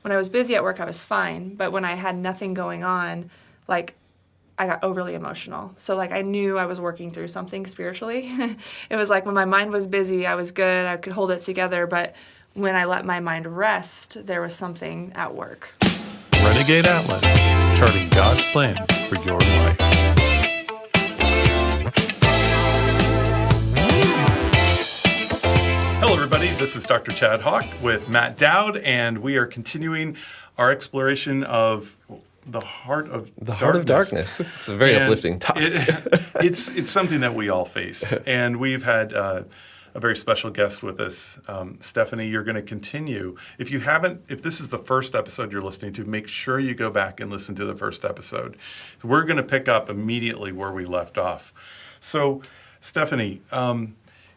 when I was busy at work, I was fine. But when I had nothing going on, like, I got overly emotional. So, like, I knew I was working through something spiritually. It was like when my mind was busy, I was good, I could hold it together. But when I let my mind rest, there was something at work. Renegade Atlas, charting God's plan for your life. Hello, everybody. This is Dr. Chad Hawk with Matt Dowd, and we are continuing our exploration of the heart of darkness. Heart of darkness. It's a very uplifting topic. It's something that we all face, and we've had a very special guest with us, Stephanie. You're going to continue. If this is the first episode you're listening to, make sure you go back and listen to the first episode. We're going to pick up immediately where we left off. So, Stephanie,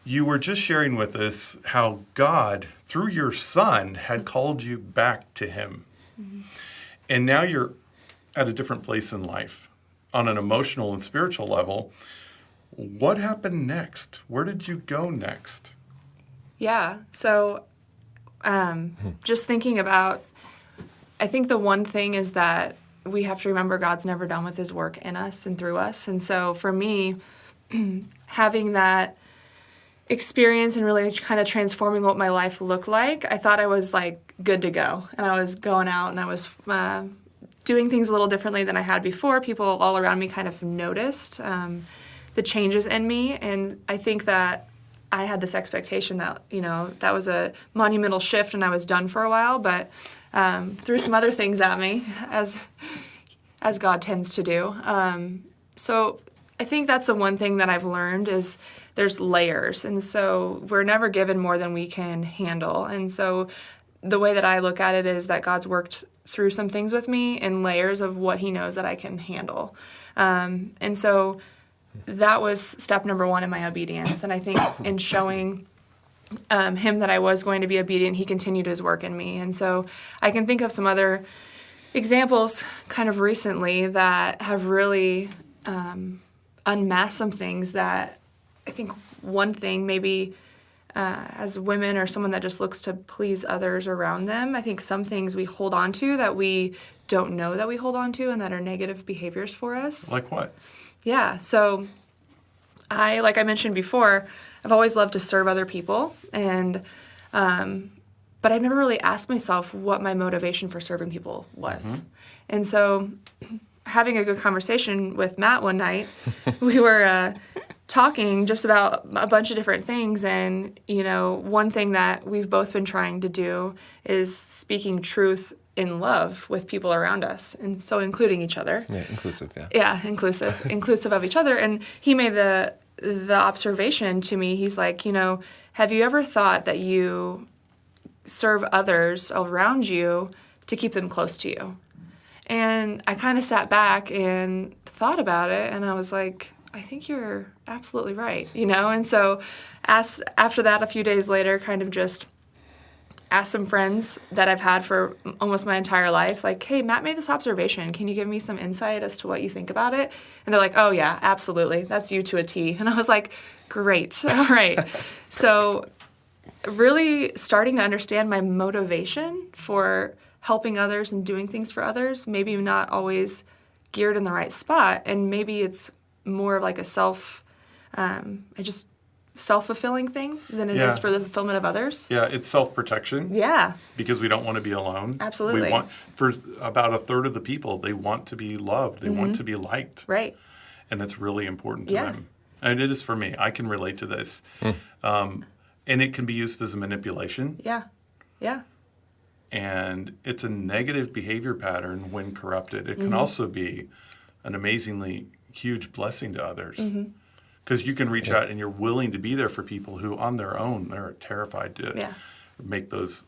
you were just sharing with us how God, through your son, had called you back to him. Mm-hmm. And now you're at a different place in life on an emotional and spiritual level. What happened next? Where did you go next? Yeah. So just thinking about, I think the one thing is that we have to remember God's never done with his work in us and through us. And so for me, having that experience and really kind of transforming what my life looked like, I thought I was like good to go. And I was going out and I was doing things a little differently than I had before. People all around me kind of noticed the changes in me. And I think that I had this expectation that, that was a monumental shift and I was done for a while, but threw some other things at me as God tends to do. So I think that's the one thing that I've learned is there's layers. And so we're never given more than we can handle. And so the way that I look at it is that God's worked through some things with me in layers of what he knows that I can handle. And so that was step number one in my obedience. And I think in showing him that I was going to be obedient, he continued his work in me. And so I can think of some other examples kind of recently that have really unmasked some things that I think one thing maybe as women or someone that just looks to please others around them, I think some things we hold on to that we don't know that we hold on to and that are negative behaviors for us. Like what? Yeah. So like I mentioned before, I've always loved to serve other people. And, but I never really asked myself what my motivation for serving people was. Mm-hmm. And so having a good conversation with Matt one night, we were talking just about a bunch of different things. And, one thing that we've both been trying to do is speaking truth in love with people around us. And so including each other. Yeah, inclusive, yeah. Yeah, inclusive of each other. And he made the observation to me, he's like, have you ever thought that you serve others around you to keep them close to you? And I kind of sat back and thought about it, and I was like, I think you're absolutely right, And so after that, a few days later, kind of just asked some friends that I've had for almost my entire life, like, hey, Matt made this observation. Can you give me some insight as to what you think about it? And they're like, oh, yeah, absolutely. That's you to a T. And I was like, great. All right. So really starting to understand my motivation for helping others and doing things for others, maybe not always geared in the right spot. And maybe it's more of like a self-fulfilling thing than it is for the fulfillment of others. Yeah, it's self-protection. Yeah. Because we don't want to be alone. Absolutely. For about a third of the people, they want to be loved. They want to be liked. Right. And that's really important to them. And it is for me. I can relate to this. And it can be used as a manipulation. Yeah. Yeah. And it's a negative behavior pattern when corrupted. It can also be an amazingly huge blessing to others. Because you can reach out and you're willing to be there for people who on their own, they're terrified to make those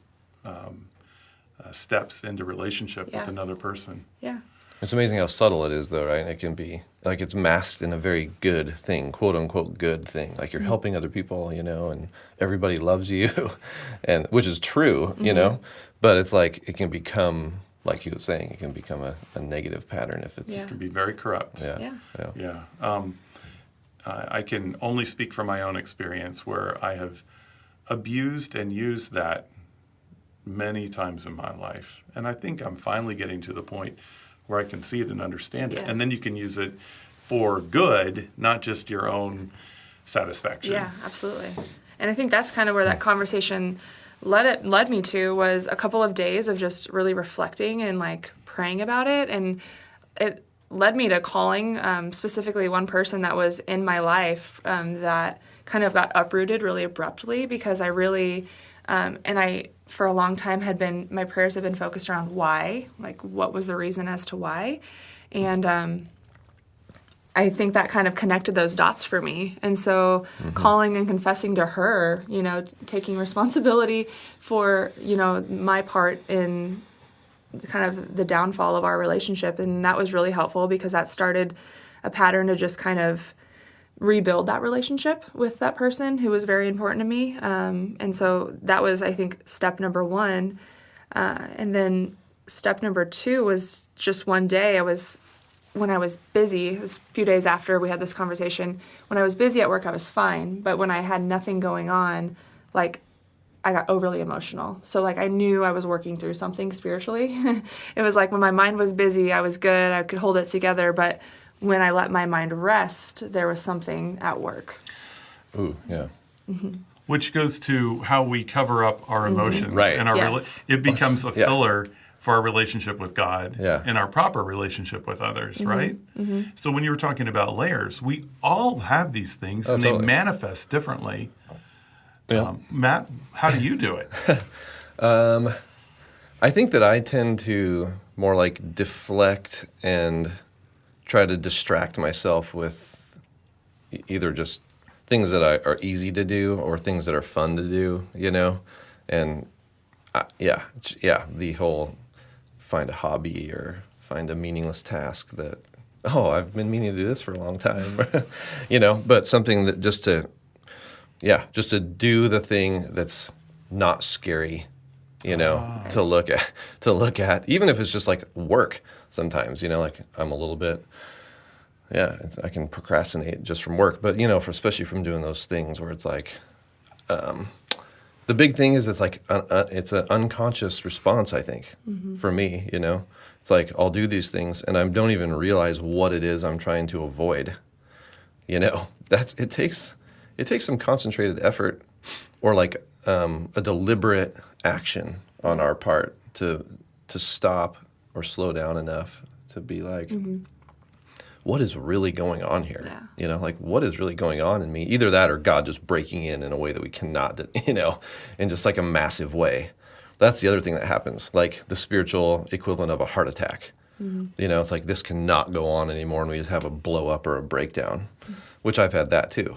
steps into relationship with another person. Yeah. It's amazing how subtle it is, though, right? It can be, like, it's masked in a very good thing, quote-unquote good thing. Like, you're helping other people, and everybody loves you, and which is true, But it's like, it can become, like you were saying, it can become a negative pattern if it's... It can be very corrupt. Yeah. I can only speak from my own experience where I have abused and used that many times in my life. And I think I'm finally getting to the point where I can see it and understand it. Yeah. And then you can use it for good, not just your own satisfaction. Yeah, absolutely. And I think that's kind of where that conversation led me to, was a couple of days of just really reflecting and like praying about it. And it led me to calling specifically one person that was in my life that kind of got uprooted really abruptly, because I really, for a long time my prayers have been focused around why, like what was the reason as to why. And I think that kind of connected those dots for me. And so calling and confessing to her, taking responsibility for, my part in kind of the downfall of our relationship. And that was really helpful, because that started a pattern to just kind of rebuild that relationship with that person who was very important to me. And so that was, I think, step number one. And then step number two was just one day when I was busy, it was a few days after we had this conversation, when I was busy at work, I was fine. But when I had nothing going on, like, I got overly emotional. So, like, I knew I was working through something spiritually. It was like when my mind was busy, I was good, I could hold it together. But when I let my mind rest, there was something at work. Ooh, yeah. Which goes to how we cover up our emotions. Right. And Yes. it becomes a Yeah. filler for our relationship with God Yeah. and our proper relationship with others, right? So when you were talking about layers, we all have these things, and totally. they manifest differently. Yeah. Matt, how do you do it? I think that I tend to more like deflect and try to distract myself with either just things that are easy to do or things that are fun to do, And the whole find a hobby or find a meaningless task that, I've been meaning to do this for a long time, but something that just to do the thing that's not scary, to look at, even if it's just like work sometimes, like I'm a little bit, I can procrastinate just from work, but especially from doing those things where it's like, the big thing is it's like, it's an unconscious response, I think, for me, it's like I'll do these things and I don't even realize what it is I'm trying to avoid, it takes some concentrated effort or like a deliberate action on our part to stop or slow down enough to be like, what is really going on here? Yeah. Like what is really going on in me? Either that or God just breaking in a way that we cannot, in just like a massive way. That's the other thing that happens, like the spiritual equivalent of a heart attack. It's like this cannot go on anymore and we just have a blow up or a breakdown, which I've had that too.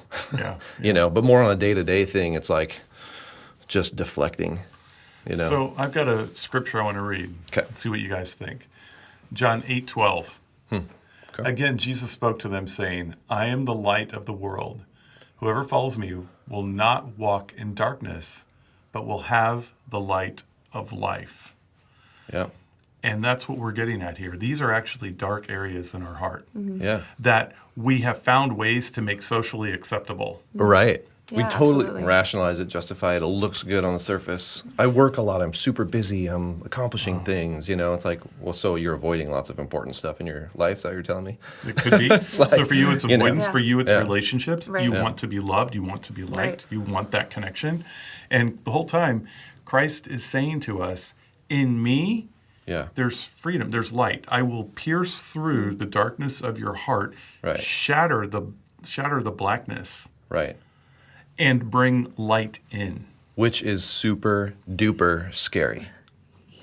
Yeah. But more on a day-to-day thing, it's like just deflecting, So I've got a scripture I want to read. 'Kay. See what you guys think. John 8:12. Okay. Again, Jesus spoke to them, saying, I am the light of the world. Whoever follows me will not walk in darkness, but will have the light of life. Yeah. And that's what we're getting at here. These are actually dark areas in our heart Yeah. that we have found ways to make socially acceptable. Right. We Yeah, totally absolutely. rationalize it, justify it. It looks good on the surface. I work a lot. I'm super busy. I'm accomplishing things. It's like, well, so you're avoiding lots of important stuff in your life. Is that what you're telling me? It could be. So for you, it's avoidance. Yeah. For you, it's Yeah. relationships. Right. You Yeah. want to be loved. You want to be liked. Right. You want that connection. And the whole time, Christ is saying to us, in me, Yeah. there's freedom. There's light. I will pierce through the darkness of your heart, Right. shatter the blackness, Right. and bring light in. Which is super duper scary.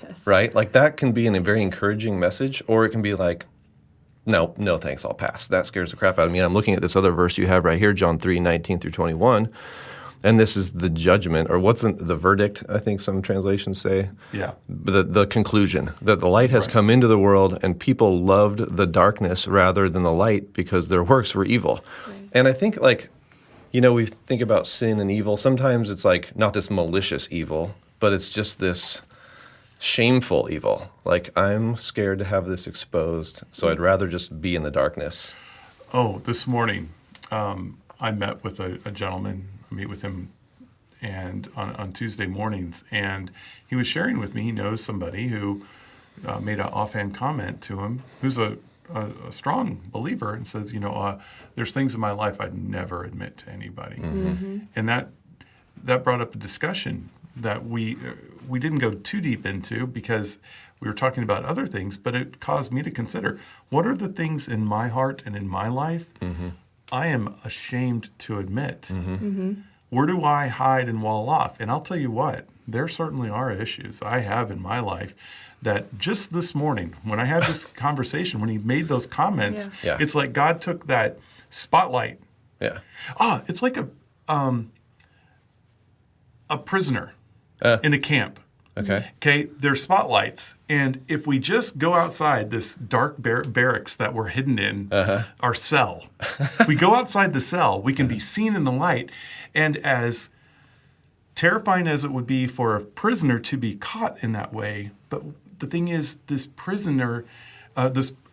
Yes. Right? Like that can be a very encouraging message, or it can be like, no thanks, I'll pass. That scares the crap out of me. And I'm looking at this other verse you have right here, John 3:19 through 21. And this is the judgment, or what's the verdict, I think some translations say. Yeah. The conclusion that the light has come into the world and people loved the darkness rather than the light because their works were evil. And I think like, we think about sin and evil. Sometimes it's like not this malicious evil, but it's just this shameful evil. Like I'm scared to have this exposed, so I'd rather just be in the darkness. Oh, this morning, I met with a gentleman. I meet with him and on Tuesday mornings, and he was sharing with me he knows somebody who made an offhand comment to him who's a strong believer and says, there's things in my life I'd never admit to anybody. And that brought up a discussion that we didn't go too deep into because we were talking about other things, but it caused me to consider, what are the things in my heart and in my life I am ashamed to admit? Where do I hide and wall off? And I'll tell you what, there certainly are issues I have in my life that just this morning, when I had this conversation, when he made those comments, Yeah. it's like God took that spotlight. Yeah. It's like a prisoner in a camp. Okay, there's spotlights, and if we just go outside this dark barracks that we're hidden in, our cell, if we go outside the cell, we can be seen in the light. And as terrifying as it would be for a prisoner to be caught in that way, but the thing is, this prisoner,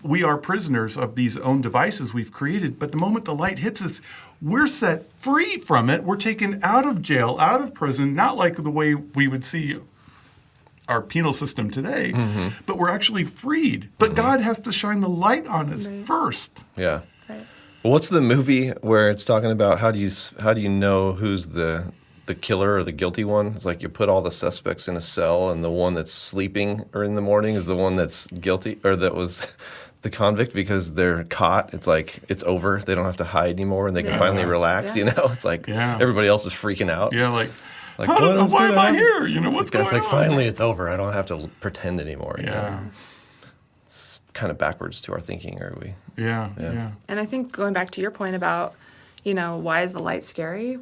we are prisoners of these own devices we've created, but the moment the light hits us, we're set free from it. We're taken out of jail, out of prison, not like the way we would see our penal system today, but we're actually freed. But God has to shine the light on us first. Yeah. Right. Well, what's the movie where it's talking about how do you know who's the killer or the guilty one? It's like you put all the suspects in a cell, and the one that's sleeping or in the morning is the one that's guilty, or that was the convict, because they're caught. It's like it's over. They don't have to hide anymore, and they can finally relax. Yeah. It's like everybody else is freaking out. Yeah, like Like, why am I here? What's going It's like, on? finally it's over. I don't have to pretend anymore. Yeah. It's kind of backwards to our thinking, are we? Yeah. And I think going back to your point about, why is the light scary?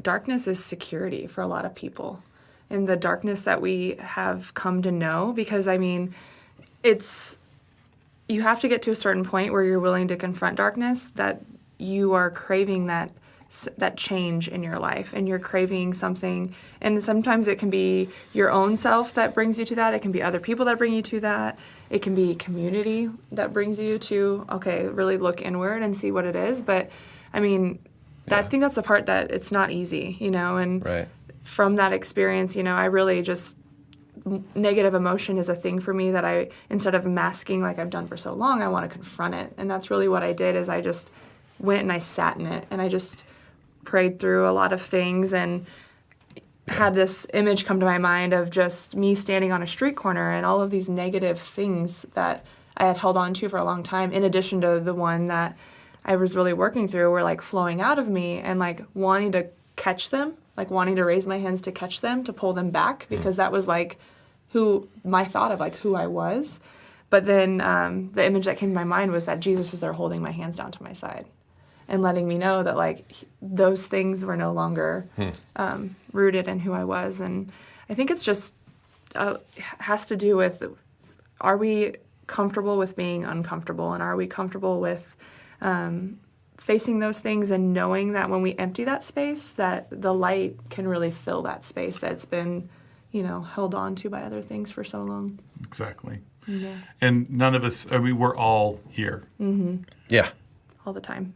Darkness is security for a lot of people. And the darkness that we have come to know, because you have to get to a certain point where you're willing to confront darkness, that you are craving that change in your life, and you're craving something. And sometimes it can be your own self that brings you to that. It can be other people that bring you to that. It can be community that brings you to, really look inward and see what it is. But I think that's the part that it's not easy, and Right. from that experience, I really just, negative emotion is a thing for me that I, instead of masking like I've done for so long, I want to confront it. And that's really what I did, is I just went and I sat in it, and I just prayed through a lot of things, and had this image come to my mind of just me standing on a street corner, and all of these negative things that I had held on to for a long time, in addition to the one that I was really working through, were like flowing out of me, and like wanting to catch them, like wanting to raise my hands to catch them, to pull them back, because that was like my thought of like who I was. But then the image that came to my mind was that Jesus was there holding my hands down to my side and letting me know that like those things were no longer rooted in who I was. And I think it's just has to do with, are we comfortable with being uncomfortable, and are we comfortable with facing those things, and knowing that when we empty that space, that the light can really fill that space that's been, held on to by other things for so long. Exactly. Yeah. And none of us, we're all here. Yeah. All the time.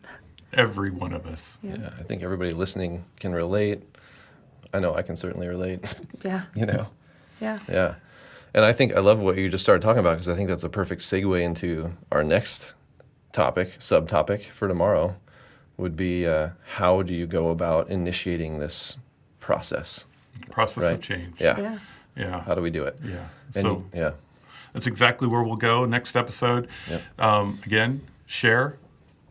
Every one of us. Yeah. I think everybody listening can relate. I know I can certainly relate. Yeah. Yeah. Yeah. And I think I love what you just started talking about, because I think that's a perfect segue into our next subtopic for tomorrow, would be how do you go about initiating this process? Process of change. Yeah. Yeah. How do we do it? Yeah. And So yeah. that's exactly where we'll go next episode. Yep. Again, share.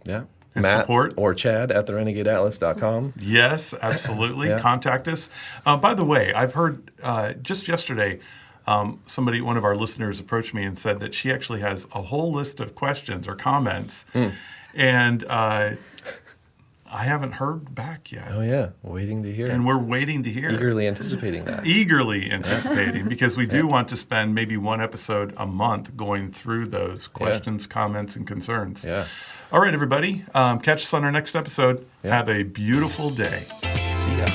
Yeah. And Matt support. or Chad at therenegadeatlas.com. Yes, absolutely. Yeah. Contact us. By the way, I've heard just yesterday, one of our listeners approached me and said that she actually has a whole list of questions or comments, and I haven't heard back yet. Oh yeah, waiting to hear. And we're waiting to hear. Eagerly anticipating that. Eagerly anticipating, because we do want to spend maybe one episode a month going through those questions, comments, and concerns. Yeah. All right, everybody. Catch us on our next episode. Yeah. Have a beautiful day. See ya.